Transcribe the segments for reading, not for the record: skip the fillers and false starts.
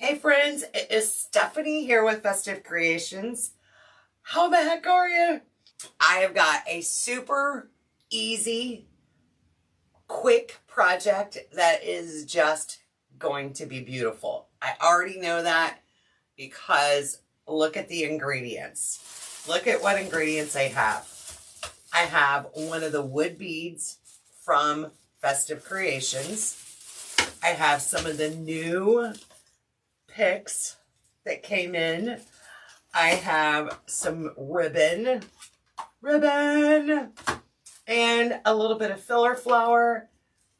Hey friends, it is Stephanie here with Festive Creations. How the heck are you? I have got a super easy, quick project that is just going to be beautiful. I already know that because look at the ingredients. Look at what ingredients I have. I have one of the wood beads from Festive Creations. I have some of the new picks that came in. I have some ribbon, and a little bit of filler flower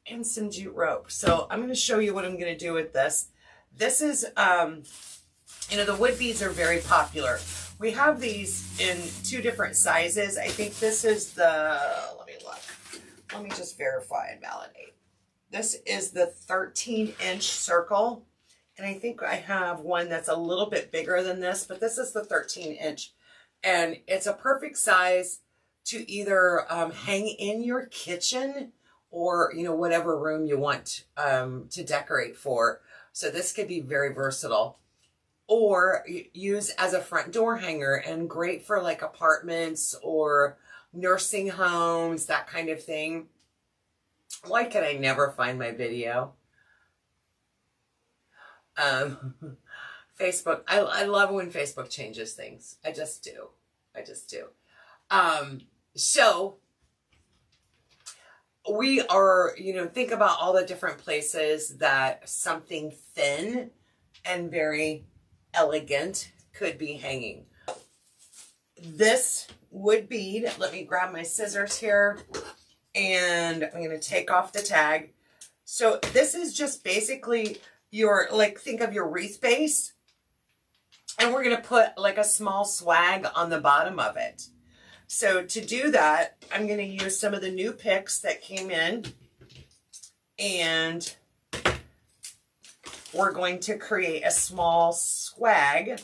and some jute rope. So I'm going to show you what I'm going to do with this. This is, the wood beads are very popular. We have these in two different sizes. I think this is the, let me look. Let me just verify and validate. This is the 13-inch circle. And I think I have one that's a little bit bigger than this, but this is the 13-inch. And it's a perfect size to either hang in your kitchen or, whatever room you want to decorate for. So this could be very versatile. Or use as a front door hanger, and great for like apartments or nursing homes, that kind of thing. Why can I never find my video? Facebook, I love when Facebook changes things. I just do. So we are, think about all the different places that something thin and very elegant could be hanging. This wood bead, let me grab my scissors here, and I'm going to take off the tag. So this is just basically your, think of your wreath base, and we're going to put like a small swag on the bottom of it. So to do that, I'm going to use some of the new picks that came in, and we're going to create a small swag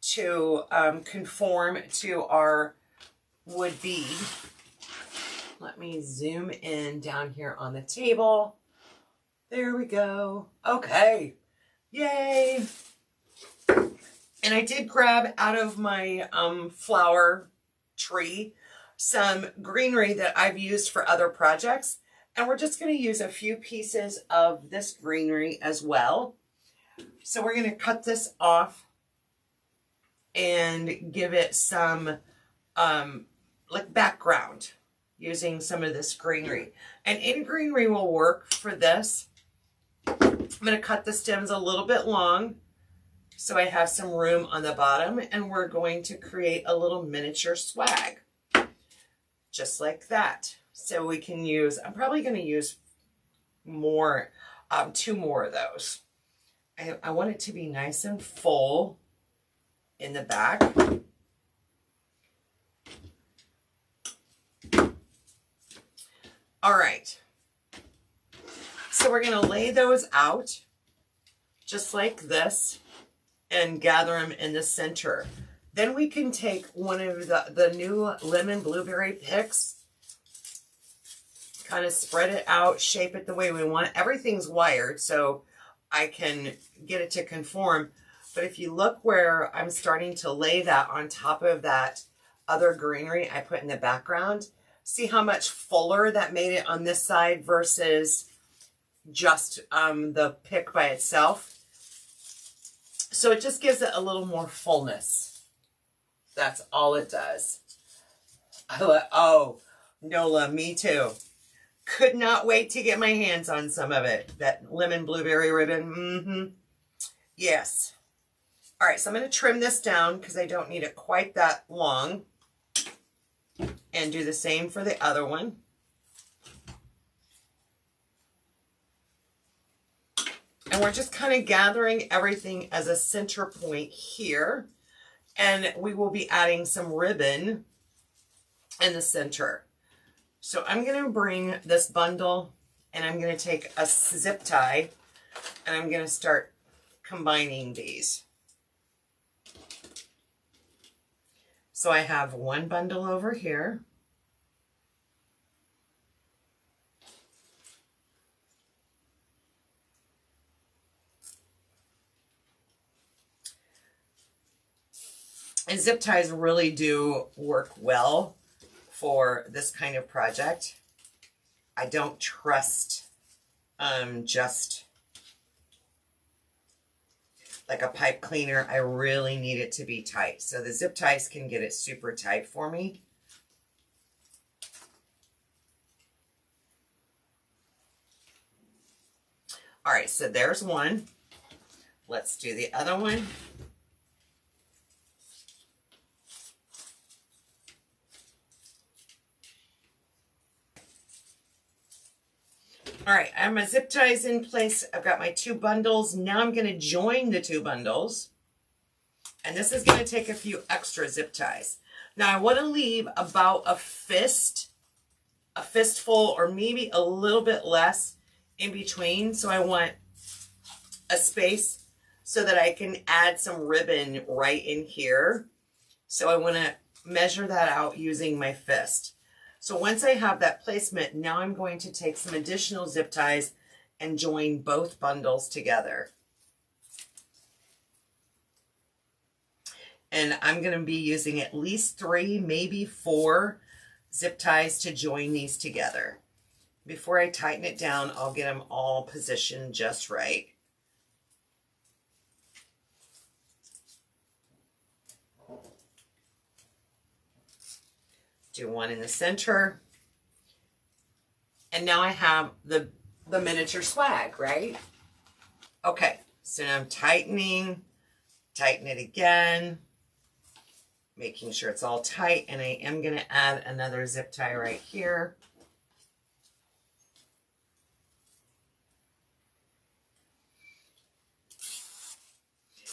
to conform to our wood bead. Let me zoom in down here on the table. There we go. Okay. Yay. And I did grab out of my flower tree some greenery that I've used for other projects. And we're just going to use a few pieces of this greenery as well. So we're going to cut this off and give it some like background using some of this greenery. And any greenery will work for this. I'm going to cut the stems a little bit long so I have some room on the bottom, and we're going to create a little miniature swag just like that. So we can use, I'm probably going to use more, two more of those. I want it to be nice and full in the back. All right. So we're going to lay those out just like this and gather them in the center. Then we can take one of the new lemon blueberry picks, kind of spread it out, shape it the way we want. Everything's wired, so I can get it to conform. But if you look where I'm starting to lay that on top of that other greenery I put in the background, see how much fuller that made it on this side versus just the pick by itself. So it just gives it a little more fullness. That's all it does. Oh, Nola, me too. Could not wait to get my hands on some of it. That lemon blueberry ribbon. Yes. All right, so I'm going to trim this down because I don't need it quite that long. And do the same for the other one. And we're just kind of gathering everything as a center point here. And we will be adding some ribbon in the center. So I'm going to bring this bundle, and I'm going to take a zip tie, and I'm going to start combining these. So I have one bundle over here. And zip ties really do work well for this kind of project. I don't trust just like a pipe cleaner. I really need it to be tight. So the zip ties can get it super tight for me. All right, so there's one. Let's do the other one. All right, I have my zip ties in place. I've got my 2 bundles. Now I'm going to join the 2 bundles. And this is going to take a few extra zip ties. Now I want to leave about a fistful or maybe a little bit less in between. So I want a space so that I can add some ribbon right in here. So I want to measure that out using my fist. So once I have that placement, now I'm going to take some additional zip ties and join both bundles together. And I'm going to be using at least 3, maybe 4 zip ties to join these together. Before I tighten it down, I'll get them all positioned just right. Do one in the center. And now I have the miniature swag, right? Okay, so now I'm tightening, tighten it again, making sure it's all tight, and I am going to add another zip tie right here.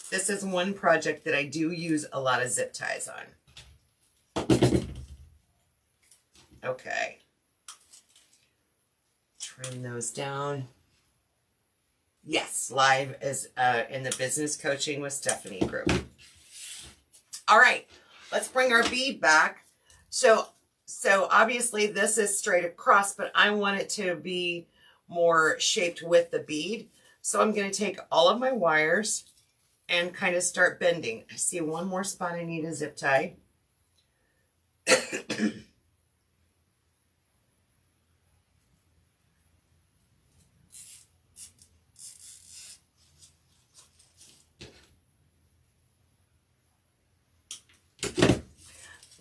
This is one project that I do use a lot of zip ties on. Okay. Trim those down. Yes, live is in the Business Coaching with Stephanie group. All right, let's bring our bead back. So obviously this is straight across, but I want it to be more shaped with the bead. So I'm going to take all of my wires and kind of start bending. I see one more spot I need a zip tie.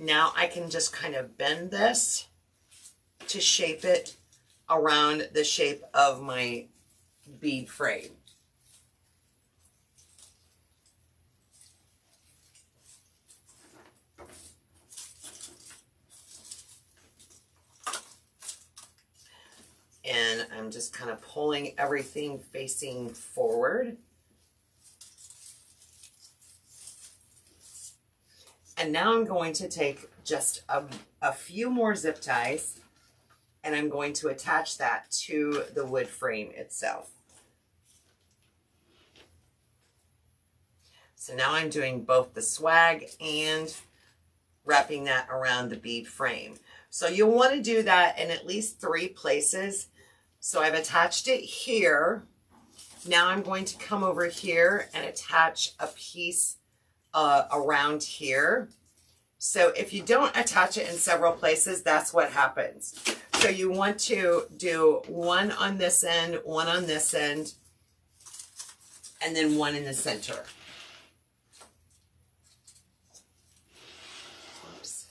Now I can just kind of bend this to shape it around the shape of my bead frame. And I'm just kind of pulling everything facing forward. And now I'm going to take just a few more zip ties and I'm going to attach that to the wood frame itself. So now I'm doing both the swag and wrapping that around the bead frame. So you'll want to do that in at least 3 places. So I've attached it here. Now I'm going to come over here and attach a piece around here. So if you don't attach it in several places, that's what happens. So you want to do one on this end, one on this end, and then one in the center. Oops.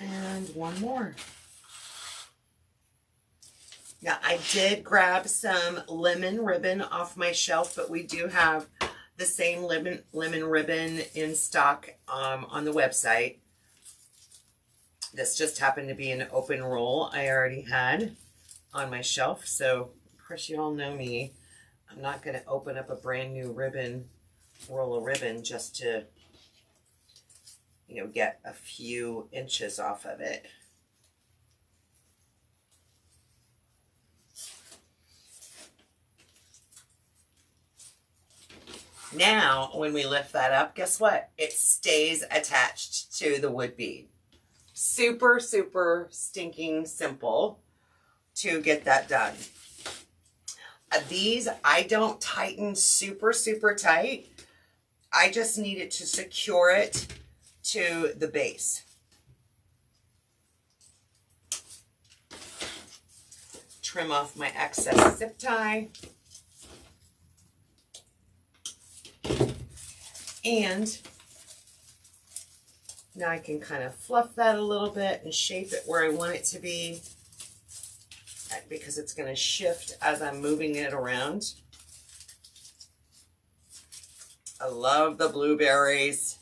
And one more. Now I did grab some lemon ribbon off my shelf, but we do have the same lemon ribbon in stock on the website. This just happened to be an open roll I already had on my shelf. So of course you all know me. I'm not going to open up a brand new roll of ribbon just to, get a few inches off of it. Now, when we lift that up, guess what? It stays attached to the wood bead. Super, super stinking simple to get that done. These, I don't tighten super, super tight. I just need it to secure it to the base. Trim off my excess zip tie. And now I can kind of fluff that a little bit and shape it where I want it to be, because it's going to shift as I'm moving it around. I love the blueberries.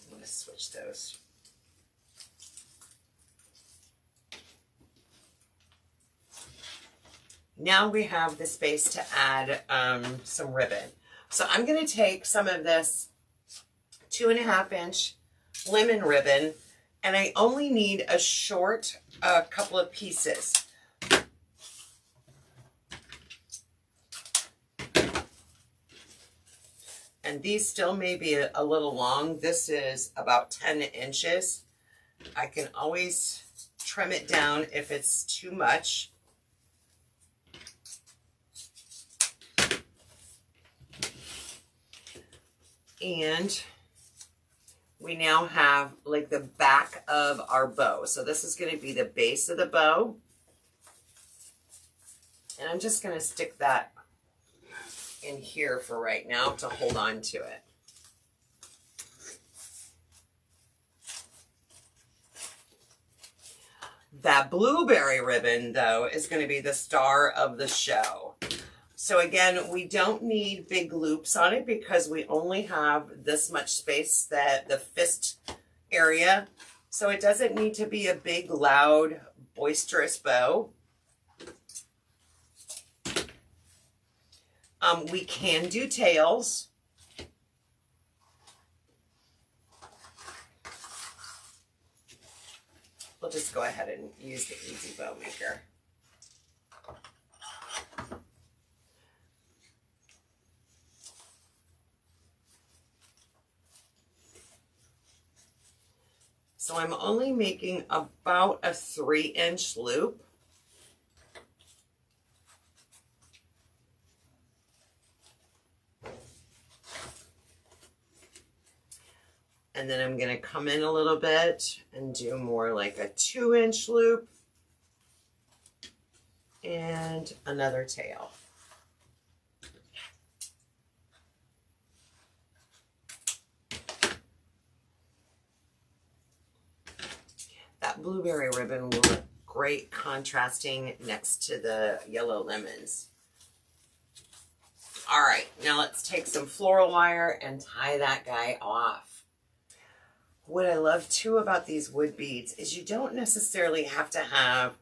I'm going to switch those. Now we have the space to add some ribbon. So I'm going to take some of this 2.5 inch lemon ribbon, and I only need a short couple of pieces. And these still may be a little long. This is about 10 inches. I can always trim it down if it's too much. And we now have like the back of our bow. So this is going to be the base of the bow. And I'm just going to stick that in here for right now to hold on to it. That blueberry ribbon, though, is going to be the star of the show. So again, we don't need big loops on it because we only have this much space, that the fist area. So it doesn't need to be a big, loud, boisterous bow. We can do tails. We'll just go ahead and use the Easy Bow Maker. So I'm only making about a 3-inch loop. And then I'm going to come in a little bit and do more like a 2-inch loop and another tail. That blueberry ribbon will look great contrasting next to the yellow lemons. All right, now let's take some floral wire and tie that guy off. What I love too about these wood beads is you don't necessarily have to have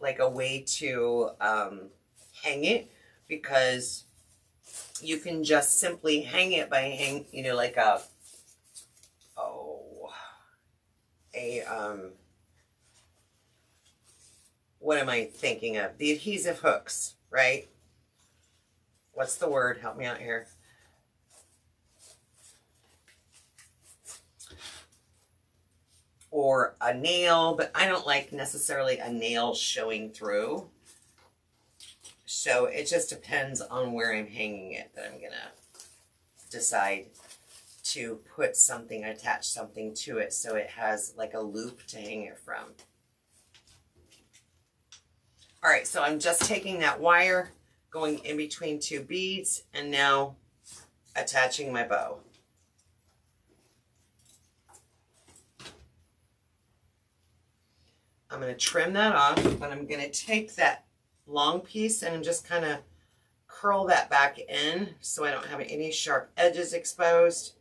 like a way to hang it, because you can just simply hang it by like what am I thinking of? The adhesive hooks, right? What's the word? Help me out here. Or a nail, but I don't like necessarily a nail showing through. So it just depends on where I'm hanging it that I'm gonna decide to put something, attach something to it so it has like a loop to hang it from. All right, so I'm just taking that wire, going in between two beads, and now attaching my bow. I'm going to trim that off, but I'm going to take that long piece and I'm just kind of curl that back in so I don't have any sharp edges exposed.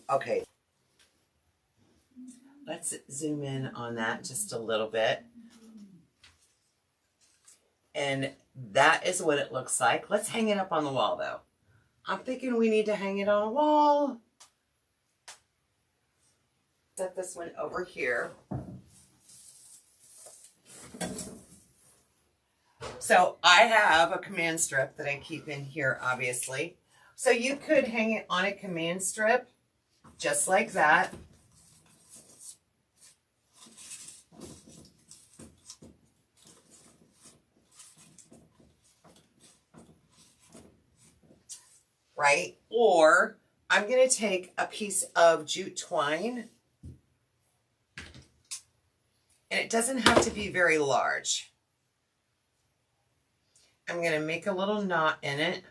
Okay. Let's zoom in on that just a little bit. And that is what it looks like. Let's hang it up on the wall though. I'm thinking we need to hang it on a wall. Set this one over here. So I have a command strip that I keep in here, obviously. So you could hang it on a command strip, just like that. Right? Or I'm going to take a piece of jute twine, and it doesn't have to be very large. I'm going to make a little knot in it.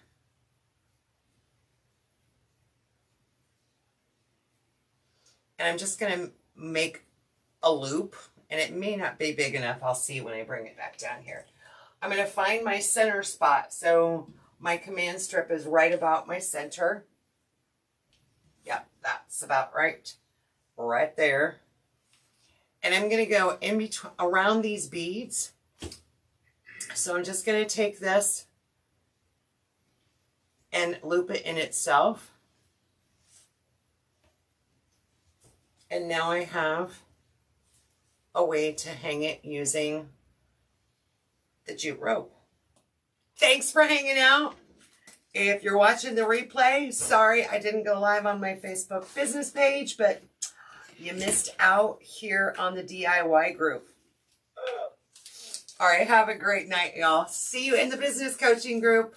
And I'm just going to make a loop, and it may not be big enough. I'll see when I bring it back down here. I'm going to find my center spot. So my command strip is right about my center. Yep, that's about right. Right there. And I'm going to go in between, around these beads. So I'm just going to take this and loop it in itself. And now I have a way to hang it using the jute rope. Thanks for hanging out. If you're watching the replay, sorry I didn't go live on my Facebook business page, but you missed out here on the DIY group. All right, have a great night, y'all. See you in the business coaching group.